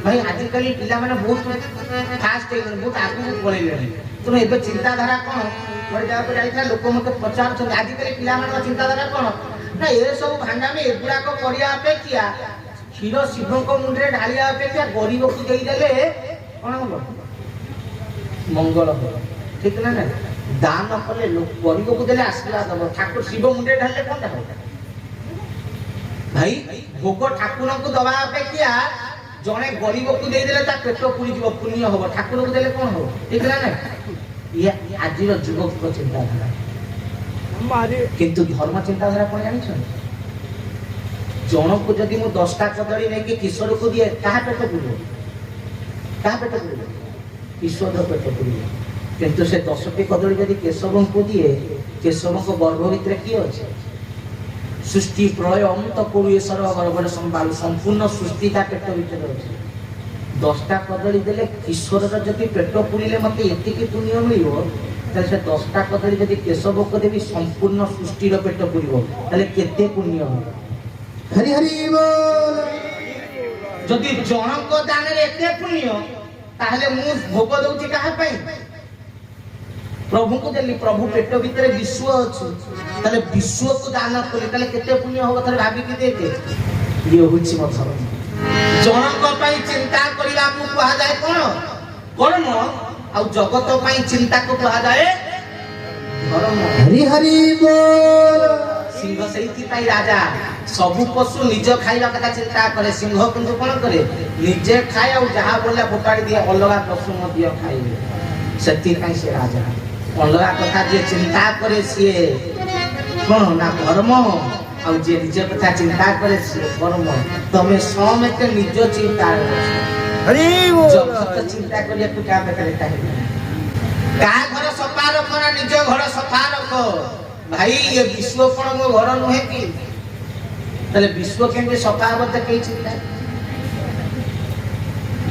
भाई आजिकल पिला माने बहुत फास्ट हो गए, बहुत आगु पळेले तुम एबे चिंताधारा कोन मोर जा पर जाइथा लोक मते प्रचार छ आजिकल पिला माने चिंताधारा कोन ना ए सब भांडा में एगुडा को करिया अपेक्षा क्षीर शिव को मुंडरे ढालिया अपेक्षा गरीब को देई देले कोन हो मंगल हो ठीक ना ना दान कले लोक गरीब को देले आशीर्वाद हो ठाकुर शिव मुंडरे ढाले कोन हो भाई भोग ठाकुर को दबा अपेक्षा जने गरीब को दे देले ता पेट पुरी जीव पुण्य हो ठाकुर को देले कोन हो ठीक ना ना ये आजिर युवक को चिंताधारा किंतु धर्म चिंताधारा कोन जानि छ जन को जदि मु 10टा कदली नै कि किशोर को दिए कहा पेट पुरो ईश्वर पेट पुरो किंतु से 10टी कदली जदि केशव को दिए केशव को गर्भ भीतर की अछि सृष्टि प्रलय अंत कोरु सर्व गर्भ संभाल संपूर्ण सृष्टि का पेट भीतर अछि 10टा कदली देले किशोर जदि पेट पुरिले मते एतिकी पुण्य मिलिबो तले से 10टा कदली जदि केशव को देबी संपूर्ण सृष्टि रो पेट पुरिबो तले केते पुण्य हो हरि हरि बोल जदि जनक दान रे एते पुण्य ताहले मु भोग दउची काहा पई प्रभु को देली प्रभु पेट भीतर विश्व अछि तले विश्व को दान कले तले केते पुण्य हो तले भाबी कि देते ये होछि मत जनक पई चिंता करिला को कहा जाय कोन कर्म आ जगत पई चिंता को कहा जाय धर्म हरि हरि बोल सिंह सहित पई राजा सब पशु निज खाइबा कथा चिंता करे सिंह किंतु कोन करे निजे खाय आ जहा बोले फोटाडी दिए अलगा पशु मदियो खाइबे सती पई से राजा अलगा कथा जे चिंता करे सिए कोन ना धर्म आ जे निज कथा चिंता करे सिए कर्म तमे समेत निज चिंता हरि बोल जगत चिंता करिया तू क्या बेकार काहे का घर सफा रखो ना निज घर सफा रखो भाई ये विश्व कोन मो घर नहे कि तले विश्व केंद्र सफा होते कई चिंता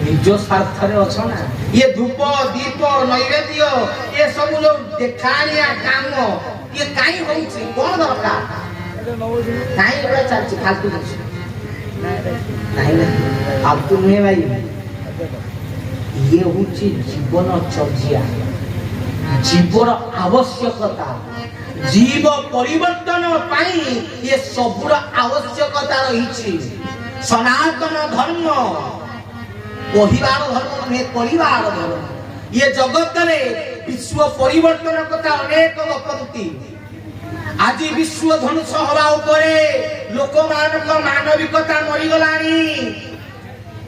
निज स्वार्थ रे अछ ना ये धूप दीप नैवेद्य ये सब लोग देखानिया काम ये काई होउची कोन दरकार काई बड़ा चलची फालतू नहीं फालतू नहीं भाई ये होची जीवन चर्या जीवन आवश्यकता जीव परिवर्तन पाई ये सबुर आवश्यकता रही सनातन धर्म परिवार धर्म नहीं परिवार धर्म ये जगत रे विश्व परिवर्तन कथा अनेक गपंती आज विश्व ध्वंस हवा उपरे लोक मानक मानविकता मरी गलानी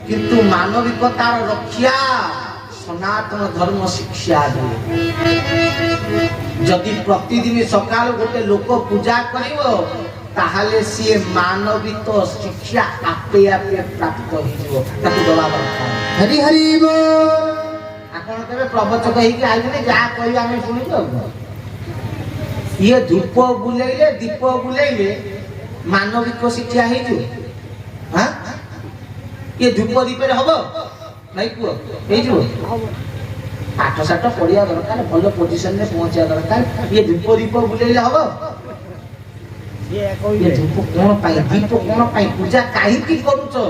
किंतु मानविकतार रक्षा सनातन धर्म शिक्षा दे जदि प्रतिदिन सकाल गोटे लोक पूजा करिवो ताहाले सी मानविक शिक्षा आपे आपे प्राप्त होइबो ताकू दवा दरकार हरि हरि बोल आपण केबे प्रवचक हेकि आइने जा कहि आमे सुनिबो ये धूप बुलेइले दीप बुलेइले मानविक शिक्षा हेजु हां ये धूप दीप रे हबो नहीं को हेजु पाठ साठ पढ़िया दरकार भलो पोजीशन में पहुंचा दरकार ये धूप दीप बुलेइले हबो ये धूप कोन पाई दीप कोन पाई पूजा काहे की करूछो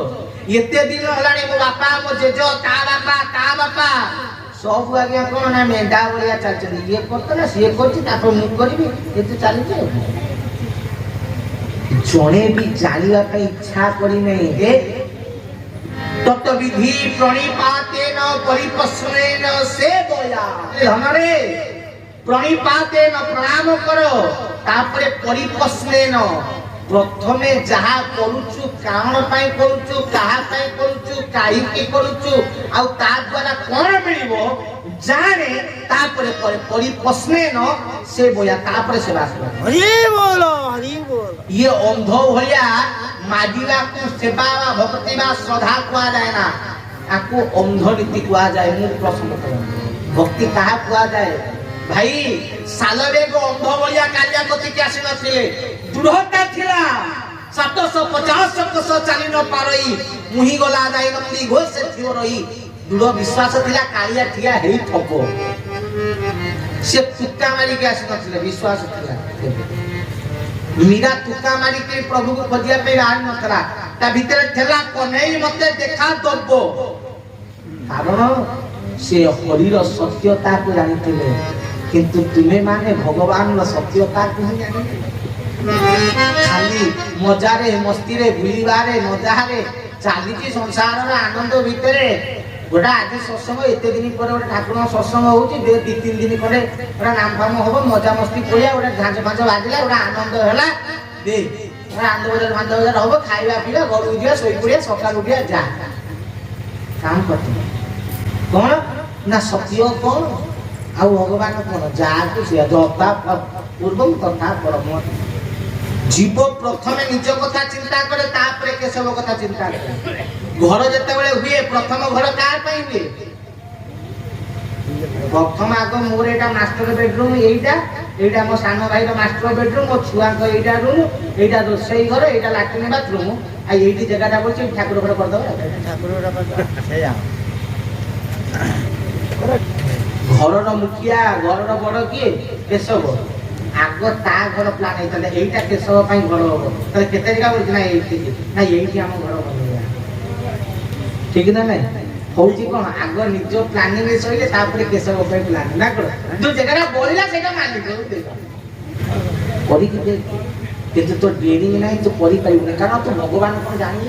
एते दिन हलाणी मो बापा मो जेजो ता बापा सब आज्ञा कोन ना मेंढा बलिया चल चल ये करत ना से करछि तापर मु करबी एते चली जे जणे भी जानिया का इच्छा करी नहीं हे तत्व विधि प्रणिपातेन परिपस्वनेन से बोया हमरे प्रणिपातेन प्रणाम करो तापरे परिपस्वनेन प्रथमे जहा करूछु काण पाई करूछु काहा पाई करूछु काई की करूछु आ ता द्वारा कोन मिलिबो जाने तापरे परिपस्वनेन से बोया तापरे से बास हरि बोल ये अंधो भलिया मागिला को सेवा भक्ति बा श्रद्धा कुआ जाए ना आको अंध नीति कुआ जाए मु प्रश्न कर भक्ति कहा कुआ जाए भाई सालरे गो अंध भलिया कालिया कति के आसी नथिले दृढ़ता थिला 750 कोस चाली न पारई मुही गला जाई नती घोष से थियो रही दृढ़ विश्वास थिला कालिया ठिया हेई थपो से तुक्का मारी के आसी नथिले विश्वास थिला मीरा तुक्का मारी के प्रभु को खोजिया पे बाहर नथरा ता भितर ठेला कन्हई मते देखा दब कारण से हरिर सत्यता को जानिथिले किंतु तुमे माने भगवान सत्यता को जानि खाली मजारे मस्ती रे भूलिबारे मजारे चालीची संसार आनंद भितरे गोटा आज सत्संग एते दिन पर गोटे ठाकुर सत्संग होउची दे 2-3 दिन पर गोटा नाम फाम होबो मजा मस्ती कोलिया गोटे झांझ फांझ बाजिला गोटा आनंद होला दे आनंद बजार होबो खाइबा पीबा घर उजिया सोई पड़िया सकाळ उठिया जा काम करते कौन ना सत्य कौन आ भगवान कौन जाकु से जता पूर्वम तथा परम जीव प्रथमे निज कथा चिंता करे तापरे केशव कथा चिंता करे घर जते बेले हुए प्रथम घर कार पई हुए प्रथम आग मोर एटा मास्टर बेडरूम एटा मो सानो भाई रो मास्टर बेडरूम मो छुआ को एटा रूम एटा रोसई घर एटा लैट्रिन बाथरूम आ एठी जगहटा बोलछि ठाकुर घर कर दबा ठाकुर घर कर सेया घर मुखिया घर बड़ किए केशव आग ता घर प्लान होता एटा केशव पई घर हो त केते जगह बोलछि ना एठी हम घर बनेया ठीक ना नहीं होउची कोन आग निज प्लानिंग रे सइले तापर केशव पई प्लान ना कर जो जगह बोलिला सेटा मानि दो करी कि किंतु तो डेरी नहीं तो करी पाइबने कारण तो भगवान को जानि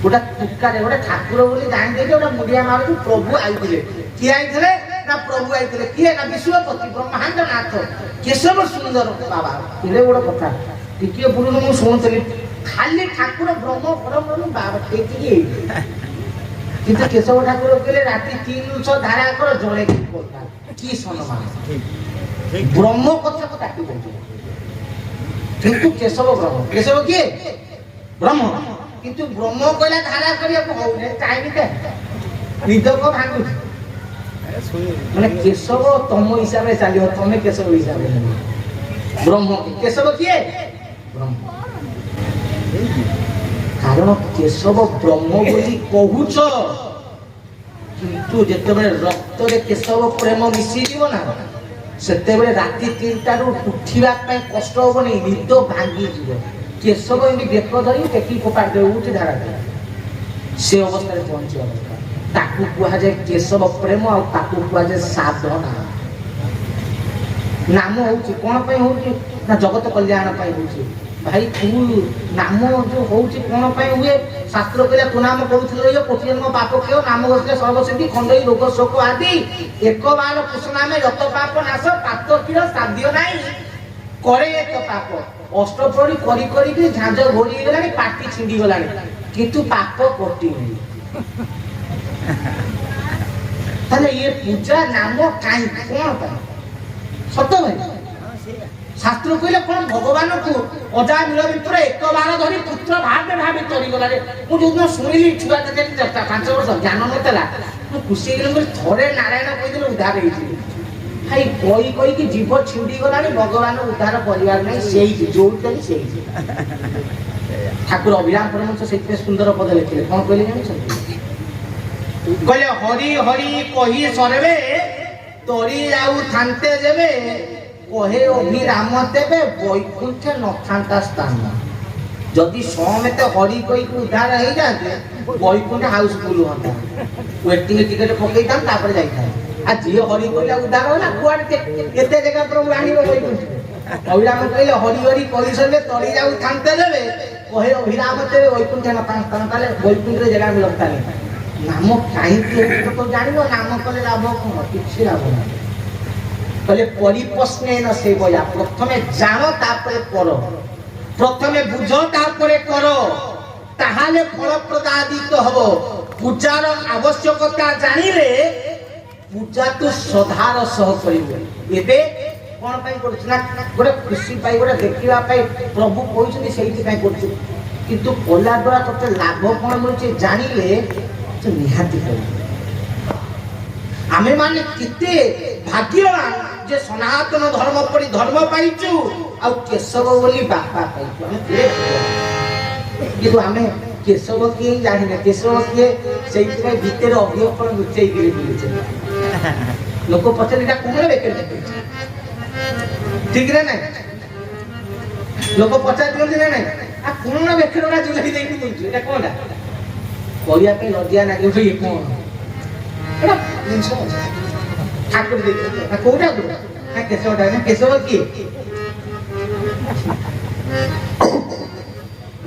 गोटा तुक्का रे गोटा ठाकुर बोली जानि दे गोटा मुडिया मारू प्रभु आइथिले कि आइथिले ना प्रभु आइथिले किए ना विश्वपति ब्रह्मांड नाथ केशव सुंदर बाबा इले गोटा कथा टिके पुरुष मु सुनतली खाली ठाकुर ब्रह्म परम बाबा टेकी किंतु केशव ठाकुर कहले राति 3 धारा कर जळे की कोता की सम्मान ब्रह्म कथा को ताकि बोलते किंतु केशव किए ब्रह्म किंतु ब्रह्म कहला धारा करिया को होने टाइम दे निद को भांगु माने केशव तम हिसाब रे चलियो तमे केशव हिसाब रे ब्रह्म केशव किए ब्रह्म कारण केशव ब्रह्म बोली कहूच किंतु जते बेले रक्त रे केशव प्रेम मिसी जीव ना सेते बेले राति 3टा रु उठिबा पय कष्ट होबनी निद भांगी जीव केशव एमि बेक धरि टेकी फोपाड़ दे उठी धारा दे से अवस्था रे पहुंची अवस्था ताकू कुहा जाय केशव प्रेम आ ताकू कुहा जाय साधना नाम होउची कोन पय होउची ना जगत कल्याण पय होउची भाई तू नाम जो होउची कोन पय हुए शास्त्र कहले तू नाम करूथले यो कोटि जन्म पाप कियो नाम गसले सर्वसिद्धि खंडई रोग शोक आदि एक बार कृष्ण नामे यत पाप नाश पाप किरो साध्य नाही करे एक पाप अष्टप्रहरी करी करी कि झांझ घोरी गेलानी पाटी छिंडी गेलानी किंतु पाप कोटि नहीं ताले ये पूजा नाम काई कोन पय सत्य भाई शास्त्र कहले कोन भगवान को अजा मिल भितर एक बार धरी पुत्र भाबे भाबे तोरी गला रे मु जो सुनिली छुआ के 5 वर्ष ज्ञान नतला मु खुशी गेल थोड़े नारायण कहि दिल उद्धार हेछि भाई कोई कि जीव छिंडी गलानी भगवान उद्धार परिवार नहीं सेही जोड़तली सेही ठाकुर अभिराम परमहंस सेते सुंदर पद लिखले कोन कहले जानि कहले हरि हरि कहि सरबे तोरी आउ थांते जेबे कहे अभिराम देवे वैकुंठ नथांता स्थान जदि समेत हरि कई को उद्धार हो जाते वैकुंठ हाउसफुल होता वेटिंग टिकट पकई था तापर जाई था आ जी हरि कइला उद्धार होला कुआडे एते जगह प्रभु आनिबो वैकुंठ अभिराम कहले हरि हरि कहि सले तोरी जाउ थांते देवे कहे अभिराम देवे वैकुंठ नथांता स्थान ताले वैकुंठ रे जगह मिलता नहीं नाम काई के तो जानिबो नाम कले लाभ कोन किछि लाभ नहीं कहले परिप्रश्ने न सेवया प्रथमे जानो तापरे करो प्रथमे बुझो तापरे करो ताहाले फल प्रदादित हबो पूजार आवश्यकता जानिले पूजा तो सधार सह करिवे एबे कोन पई करछना गोटे खुशी पाई गोटे देखिबा पाई प्रभु कहिसनी सेहिति पई करछु किंतु कोला द्वारा तते लाभ कोन मिलुचे जानिले तो निहाती करिवे आमे माने किते भाग्यवान जे सनातन धर्म परि धर्म पाइचु आ केशव बोली बापा पाइचु हम किंतु आमे केशव के जानिने केशव के सेहि में भीतर अभियपन लुचै गिरी बुलिছে लोक पछलेटा कोन बेके ठीक रे नै लोक पछा दियନ୍ତି नै आ कोन बेखरोड़ा जुलाई देई बुझु एटा कोनटा कहिया पे लज्जा नागे भई कोन एटा जिंस ठाकुर देई आ कोटा को आ केशवटा ना केशव की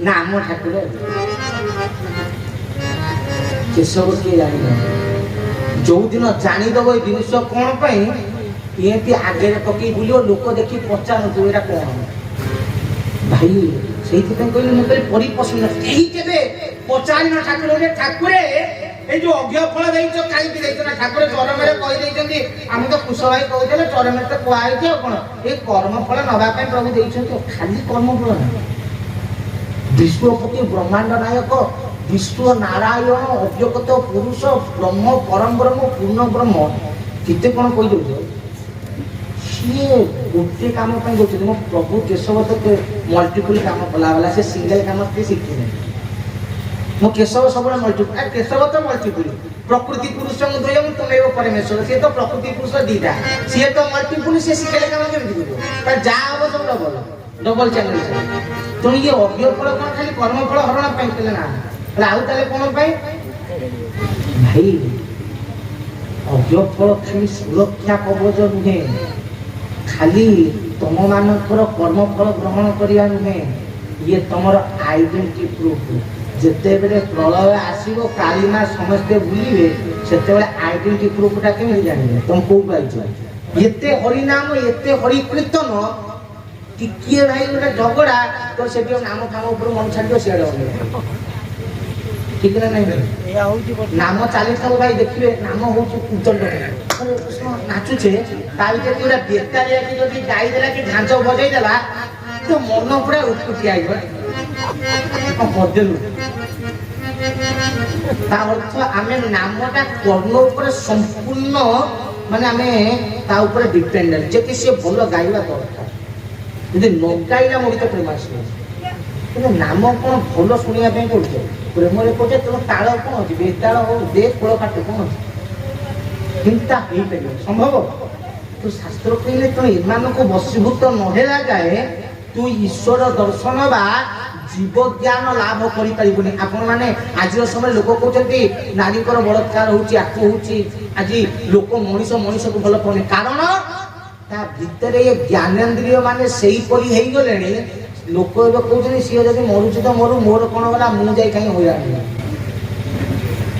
ना मो ठाकुर केशव के जानि जो दिन जानी दबो ए जिनिस कोन पई एती आगे पकई बुलियो लोक देखि पचार तू एटा कोन भाई सेठी पे कहले मु कहले परिपसन्न एही केबे पचार न ठाकुर रे ठाकुरे ए जो अज्ञ फल देइछो काई कि देइछो ना ठाकुर चरमरे कहि देइछन्ती हम तो कुश भाई कहउछले चरमरे तो कुआइ के कोन ए कर्म फल नबा पे प्रभु देइछन्ती खाली कर्म फल ना विश्वपति ब्रह्मांड नायक विष्णु नारायण अव्यक्त पुरुष ब्रह्म परम ब्रह्म पूर्ण ब्रह्म किते कोन कहि दउछो ये गोटे काम पे गोटे मो प्रभु केशव तो मल्टीपल काम कला वाला से सिंगल काम के सीखी नहीं मो केशव सब मल्टीपल केशव तो मल्टीपल प्रकृति पुरुष द्वयम तमेव परमेश्वर से तो प्रकृति पुरुष दीटा से तो मल्टीपल से सिंगल काम केमि करियो पर जा हो सब डबल चैनल से तो ये अव्य फल कोन खाली कर्म फल हरण पे केले ना राहु ताले कोन पे भाई अव्य फल खाली सुरक्षा कवच नुहे खाली तुम मानकर कर्म फल ग्रहण करिया नुहे ये तुमर आइडेंटिटी प्रूफ जेते बेले प्रलय आसीबो कालीमा समस्ते भूलिबे सेते बेले आइडेंटिटी प्रूफटा केमि जानिबे तुम को पाइछो एते हरि नाम एते हरि कीर्तन टिकिए भाई गोटे झगड़ा तो सेठी नाम थाम ऊपर मन छाडियो सेडे ठीक ना नहीं नाम चाली सब भाई देखिए नाम हूँ उदंड कृष्ण नाचुचे ताभितर गोटे बेतारिया कि जदि गाई देला कि झांझ बजाई देला तो मन पूरा उठुटी आइबो बदलू ता अर्थ आमे नामटा कर्ण ऊपर संपूर्ण माने आमे ता ऊपर डिपेंडेंट जे कि से भलो गाइबा दरकार यदि न गाइला मोहि तो प्रेम आसीबो কিন্তু নাম কোন ভালো শুনিয়া ପାଇଁ କରୁଛ ପ୍ରେମରେ କହୁଛ ତମ ତାଳ କଣ ଅଛି ବେତାଳ ହଉ ଦେ କୋଳ କାଟ କଣ ଅଛି ଚିନ୍ତା ହେଇପାରିବ ସମ୍ଭବ ତୁ ଶାସ୍ତ୍ର କହିଲେ ତୁ ଏମାନଙ୍କୁ ବଶୀଭୂତ ନ ହେଲା ଯାଏ ତୁ ଈଶ୍ୱର ଦର୍ଶନ ବା ଜୀବ ଜ୍ଞାନ ଲାଭ କରିପାରିବୁନି ଆପଣମାନେ ଆଜିର ସମୟରେ ଲୋକ କହୁଛନ୍ତି ନାରୀଙ୍କର ବଳାତ୍କାର ହଉଛି ଆକୁ ହଉଛି ଆଜି ଲୋକ ମଣିଷକୁ ଭଲ ପାଉନି କାରଣ ତା ଭିତରେ ଏ ଜ୍ଞାନେନ୍ଦ୍ରିୟ ମାନେ ସେଇପରି ହେଇଗଲେଣି लोक कहते सी जब मरुची तो मरु मोर कौन गला मुझे जाई कहीं हईराण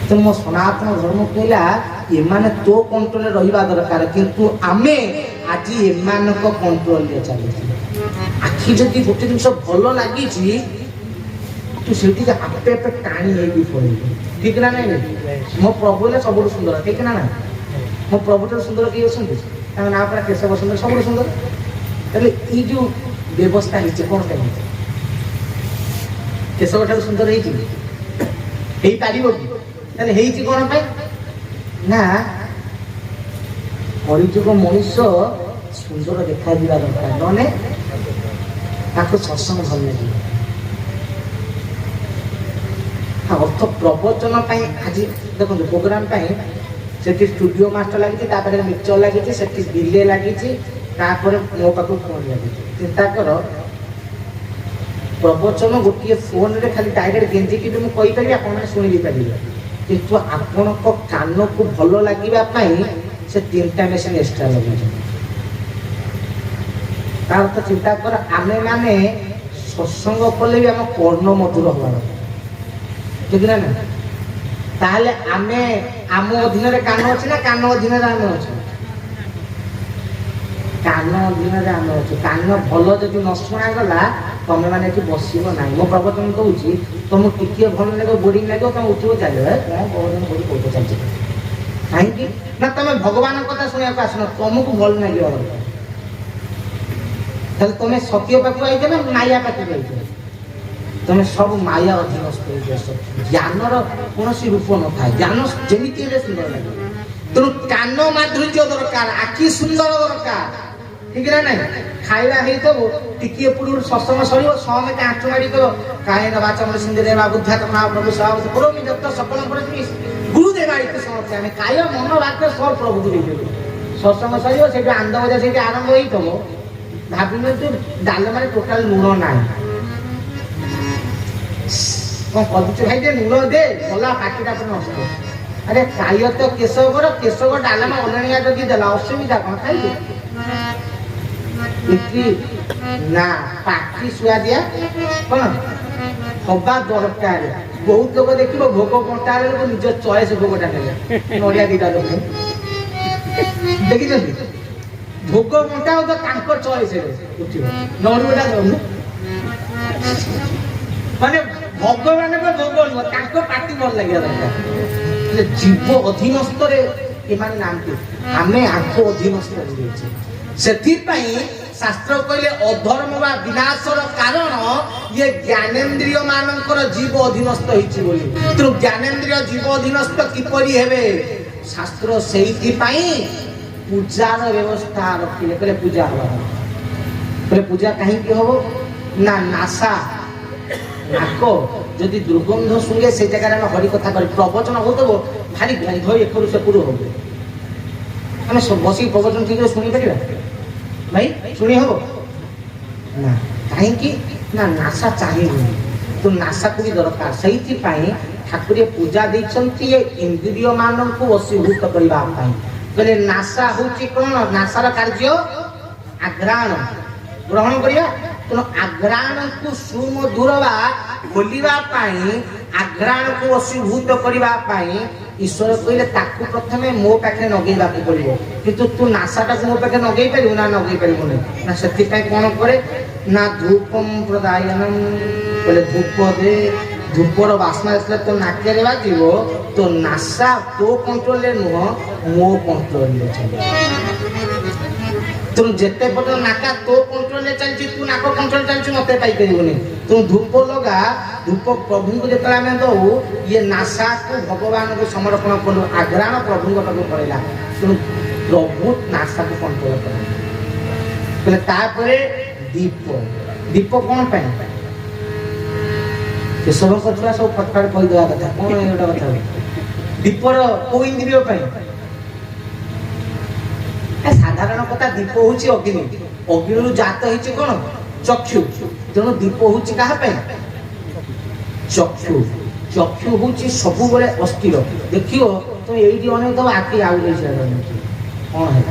तो मो सनातन धर्म कहला एमाने तो कंट्रोल रहिबा दरकार किंतु आमे आज एमान को कंट्रोल ले चली आखि जदि गोटे जिनस भल लगी तू सेठी आपे आपे टाणी हेबी पड़े ठीक ना नहीं मो प्रभु ले सब सुंदर ठीक ना ना मो प्रभु तो सुंदर किए अछंती ना पूरा केशव सुंदर सब सुंदर तले ई जो व्यवस्था होती कौन कहीं केशव ठार सुंदर कौन ना परिजुग मनुष्य सुंदर देखा दरकार नने सत्संग भल लगे अर्थ प्रवचन आज देखो प्रोग्राम से स्टूडियो मास्टर लगी मिक्सचर लगी डिले लगी मो पाक फोन लगी चिंता कर प्रवचन गोटे फोन रे खाली डायरेक्ट गेंजी कि मुझे कहीपरि आप शुणी पारे किंतु आपण कान को भल लगे से 3टा मेसीन एक्सट्रा लगे तार तो चिंता कर आमे माने सत्संग कले भी आम कर्ण मधुर हवा ठीक ना ताहले आमे आम अधीन कान अच्छे ना कान अधीन आम अच्छे कान अधीन आम अच्छे कान भल जब न शुणा गला तुम मैंने बसब ना मो प्रवचन कहूँ तुमको टिके भल लगे बोरिंग लगे तुम उठो चलो कौन प्रवचन बोली कौन चलते कहीं ना तुम भगवान कथा शुणा आसन तुमको भल लगे तुम सत्य पाक आई ना माया पाक आई तुम सब माया अधीनस्थ ज्ञानर कौन रूप न था ज्ञान जमी सुंदर लगे तेणु कान माधुर्य दरकार आखि सुंदर दरकार ठीक ना ना खाइबा हेतु टिके पूर्व सत्संग सरियो समते आंचु मारी कह कायन वाचम सिंधुदेवा बुद्धात्म महाप्रभु सभापति करोमि दत्त सकल परस्मी गुरुदेवा इति समर्पयामि आमे काय मन वाक्य सब प्रभु को देइबो सत्संग सरियो सेटा आंद बजा सेटा आरंभ होई तबो भाबिनो तू डाल मारे टोटल लूण नाही कौन कदुच भाई दे लुण दे गला पाटिटा पर नष्ट अरे खाइए तो केशव डालमा अलणिया जदि देला असुविधा कौन खाइए इतनी ना पाटी सुआदिया कौन हवा दरकार बहुत लोग देखिए भोग बंटा निज चॉइस भोगटा ने नड़िया दीटा लोग देखी भोग बंटा हो तो चॉइस नड़ुआ माने भगवान को भोग नुह पार्टी भल लगे दरकार जीव अधीनस्थ नामती आम आंखो अधीनस्थ से शास्त्र कहले अधर्म व विनाशर कारण ये ज्ञानेन्द्रिय मानकर जीव अधीनस्थ तेणु ज्ञानेन्द्रिय जीव अधीनस्थ किपरि हेबे शास्त्र से पूजार व्यवस्था रखिले कहले पूजा हवा कहले पूजा कहीं हम ना नासा नाक जदि दुर्गंध शुंगे से जगह में हरि कथा कर प्रवचन हो तो भारी गंध एकरु सेपुरु हो आम सब बस प्रवचन ठीक शुणी पार भाई शुणी हम ना कहीं ना नासा चाहिए तो नासा को भी दरकार से ठाकुर पूजा देते इंद्रिय मान को वशीभूत करने कहले नासा हूँ कौन नासार कार्य आघ्राण ग्रहण करिया तेणु आघ्राण को सुमधुरवा खोलिबा आघ्राण को वशीभूत करने ईश्वर कहले ताकू प्रथमे मो पाखे नगेबा पड़ो किंतु तू नासाटा को मो पाखे नगे पारू ना नगे पारू ना से कौन करे ना धूपम प्रदायनम बोले धूप दे धूपर बास्ना आसले तो नाके बाजिब तो नासा तो कंट्रोल नुह मो कंट्रोल तुम जेते पटो नाका तो कंट्रोल चलछि तू नाक कंट्रोल चलछि मते पाई परिबोनी तुम धूप लगा धूप प्रभु को जेतला में दो ये नासा को भगवान को समर्पण करू आग्राण प्रभु को पाको पड़ेला तुम प्रभु नासा को कंट्रोल कर पहले तापरे दीप दीप कोन पे से सब कथरा सब फटफट कहि देवा कथा कोन एटा कथा दीपर को इंद्रिय पे साधारण कथा दीप हूँ अग्नि अग्नि जात हो कौन चक्षु तेणु दीप हूँ क्या चक्षु चक्षु हूँ सब बड़े अस्थिर देखियो तुम ये अनेक दब आखि आउ कौन है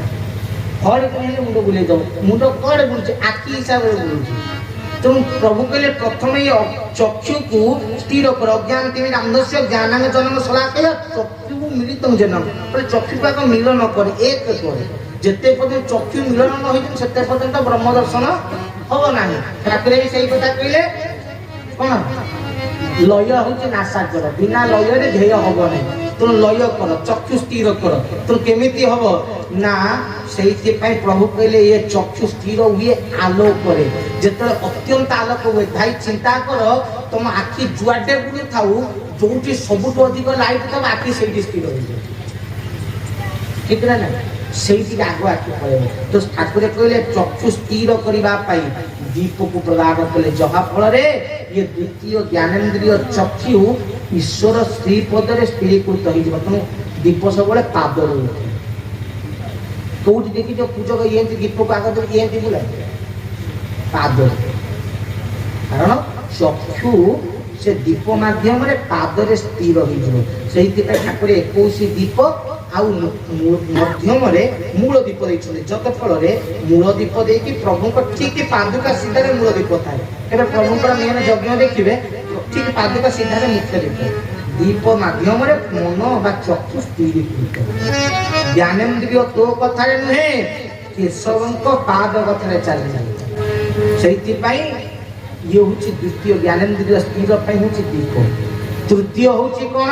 फल कहले मुंड बुले दब मुंड कड़े बुलूचे आखि हिसाब से बुलूचे तुम प्रभु कहले प्रथम ये चक्षु को स्थिर कर अज्ञान अंधस्य ज्ञान जन्म सलाह कहला चक्षु मिलित जन्म चक्षु को मिलन कर एक करे जिते पर्यटन चक्षु मिलन न हो पर्यटन ब्रह्म दर्शन हम ना ठाकुर भी सही कथा कहले कौन लय हूँ नासागर बिना लय ध्येय हम ना तुम लय कर चक्षु स्थिर कर तुम केमी हम ना से प्रभु कहले ये चक्षु स्थिर हुए आलोक जिते अत्यंत आलोक हुए भाई चिंता कर तुम आखि जुआडे बुली थाऊ जो सबुठ अधिक लाइट था आखि से स्थिर हो ठीक ना से आग आखि पड़े तो ठाकुर कहले चक्षु स्थिर करने दीप को प्रदान कले जहा फल ये द्वितीय ज्ञानेन्द्रिय चक्षु ईश्वर श्रीपद स्थिरीकृत हो तुम दीप सब पाद कौटी देखी जो पूजक ये दीप को आग ये बुला पाद कारण चक्षु से दीप माध्यम पादरे स्थिर हो ठाकुर 21 दीप मध्यम मूल दीप देखते जत फल मूल दीप देकी प्रभु ठीक पादुका सीधार मूल दीप थाए प्रभु मेन यज्ञ देखिए ठीक पादुका सीधार मुख्य दीप दीप माध्यम मन बा चक्षु स्थिरीकृत ज्ञानेन्द्रिय तो कथा नुहे केशव पाद कथा चली से ये हूँ द्वितीय ज्ञानेन्द्रिय स्थिर हूँ दीप तृतीय हूँ कौन